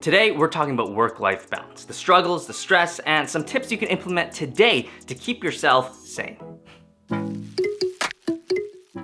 Today, we're talking about work-life balance, the struggles, the stress, and some tips you can implement today to keep yourself sane.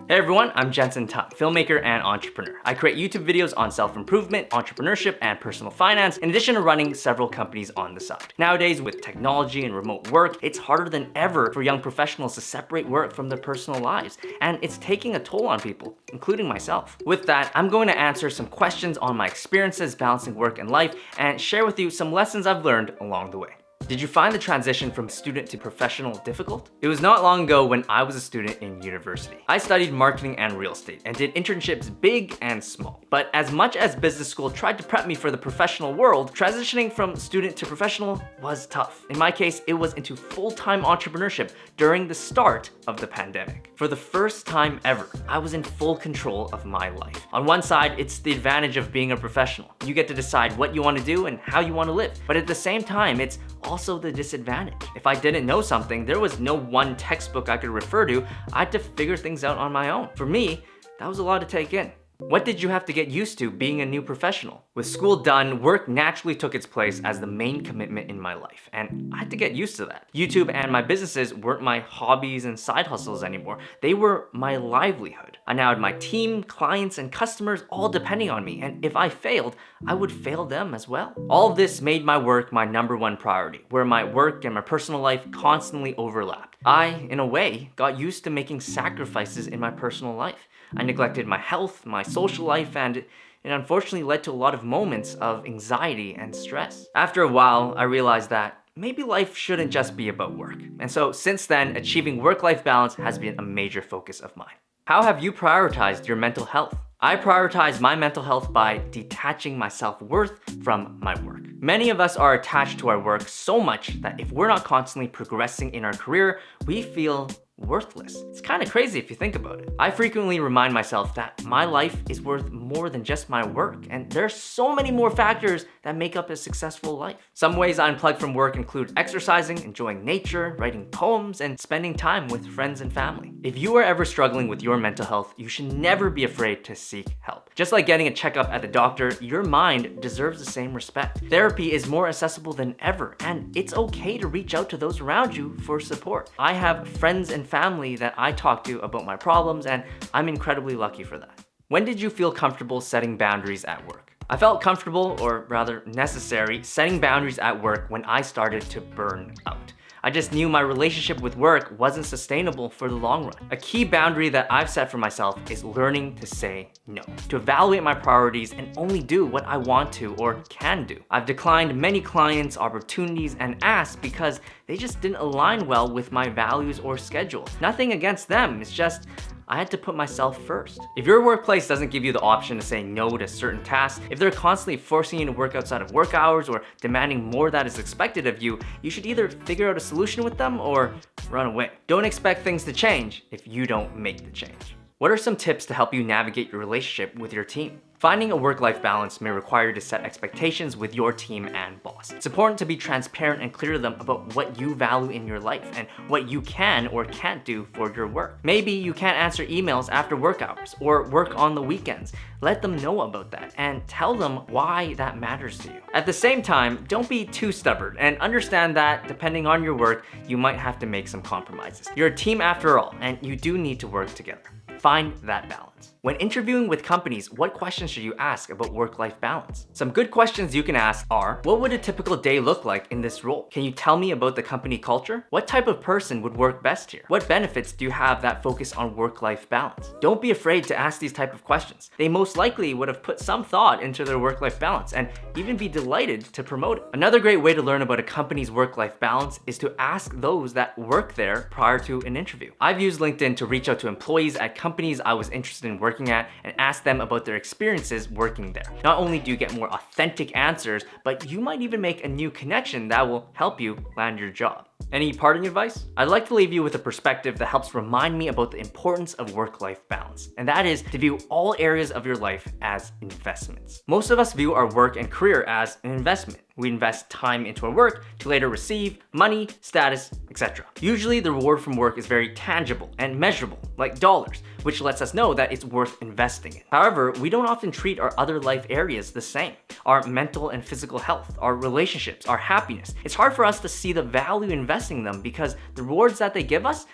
Hey everyone, I'm Jensen Tung, filmmaker and entrepreneur. I create YouTube videos on self-improvement, entrepreneurship, and personal finance, in addition to running several companies on the side. Nowadays, with technology and remote work, it's harder than ever for young professionals to separate work from their personal lives, and it's taking a toll on people, including myself. With that, I'm going to answer some questions on my experiences balancing work and life, and share with you some lessons I've learned along the way. Did you find the transition from student to professional difficult? It was not long ago when I was a student in university. I studied marketing and real estate and did internships big and small. But as much as business school tried to prep me for the professional world, transitioning from student to professional was tough. In my case, it was into full-time entrepreneurship during the start of the pandemic. For the first time ever, I was in full control of my life. On one side, it's the advantage of being a professional. You get to decide what you want to do and how you want to live. But at the same time, it's also the disadvantage. If I didn't know something, there was no one textbook I could refer to. I had to figure things out on my own. For me, that was a lot to take in. What did you have to get used to being a new professional? With school done, work naturally took its place as the main commitment in my life, and I had to get used to that. YouTube and my businesses weren't my hobbies and side hustles anymore. They were my livelihood. I now had my team, clients, and customers all depending on me, and if I failed, I would fail them as well. All of this made my work my #1 priority, where my work and my personal life constantly overlapped. I, in a way, got used to making sacrifices in my personal life. I neglected my health, my social life, and it unfortunately led to a lot of moments of anxiety and stress. After a while, I realized that maybe life shouldn't just be about work. And so since then, achieving work-life balance has been a major focus of mine. How have you prioritized your mental health? I prioritize my mental health by detaching my self-worth from my work. Many of us are attached to our work so much that if we're not constantly progressing in our career, we feel worthless. It's kind of crazy if you think about it. I frequently remind myself that my life is worth more than just my work, and there are so many more factors that make up a successful life. Some ways I unplug from work include exercising, enjoying nature, writing poems, and spending time with friends and family. If you are ever struggling with your mental health, you should never be afraid to seek help. Just like getting a checkup at the doctor, your mind deserves the same respect. Therapy is more accessible than ever, and it's okay to reach out to those around you for support. I have friends and family that I talk to about my problems, and I'm incredibly lucky for that. When did you feel comfortable setting boundaries at work? I felt comfortable, or rather necessary, setting boundaries at work when I started to burn out. I just knew my relationship with work wasn't sustainable for the long run. A key boundary that I've set for myself is learning to say no, to evaluate my priorities and only do what I want to or can do. I've declined many clients, opportunities, and asks because they just didn't align well with my values or schedule. Nothing against them, it's just I had to put myself first. If your workplace doesn't give you the option to say no to certain tasks, if they're constantly forcing you to work outside of work hours or demanding more that is expected of you, you should either figure out a solution with them or run away. Don't expect things to change if you don't make the change. What are some tips to help you navigate your relationship with your team? Finding a work-life balance may require you to set expectations with your team and boss. It's important to be transparent and clear to them about what you value in your life and what you can or can't do for your work. Maybe you can't answer emails after work hours or work on the weekends. Let them know about that and tell them why that matters to you. At the same time, don't be too stubborn and understand that depending on your work, you might have to make some compromises. You're a team after all, and you do need to work together. Find that balance. When interviewing with companies, what questions should you ask about work-life balance? Some good questions you can ask are, what would a typical day look like in this role? Can you tell me about the company culture? What type of person would work best here? What benefits do you have that focus on work-life balance? Don't be afraid to ask these type of questions. They most likely would have put some thought into their work-life balance and even be delighted to promote it. Another great way to learn about a company's work-life balance is to ask those that work there prior to an interview. I've used LinkedIn to reach out to employees at companies I was interested in working at and ask them about their experiences working there. Not only do you get more authentic answers, but you might even make a new connection that will help you land your job. Any parting advice? I'd like to leave you with a perspective that helps remind me about the importance of work-life balance, and that is to view all areas of your life as investments. Most of us view our work and career as an investment. We invest time into our work to later receive money, status, etc. Usually the reward from work is very tangible and measurable, like dollars, which lets us know that it's worth investing in. However, we don't often treat our other life areas the same. Our mental and physical health, our relationships, our happiness. It's hard for us to see the value in investing in them because the rewards that they give us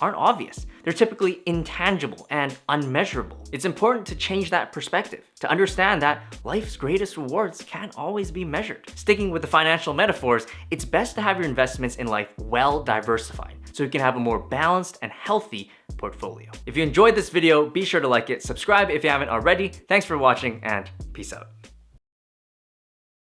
aren't obvious. They're typically intangible and unmeasurable. It's important to change that perspective, to understand that life's greatest rewards can't always be measured. Sticking with the financial metaphors, it's best to have your investments in life well diversified so you can have a more balanced and healthy portfolio. If you enjoyed this video, be sure to like it, subscribe if you haven't already. Thanks for watching, and peace out.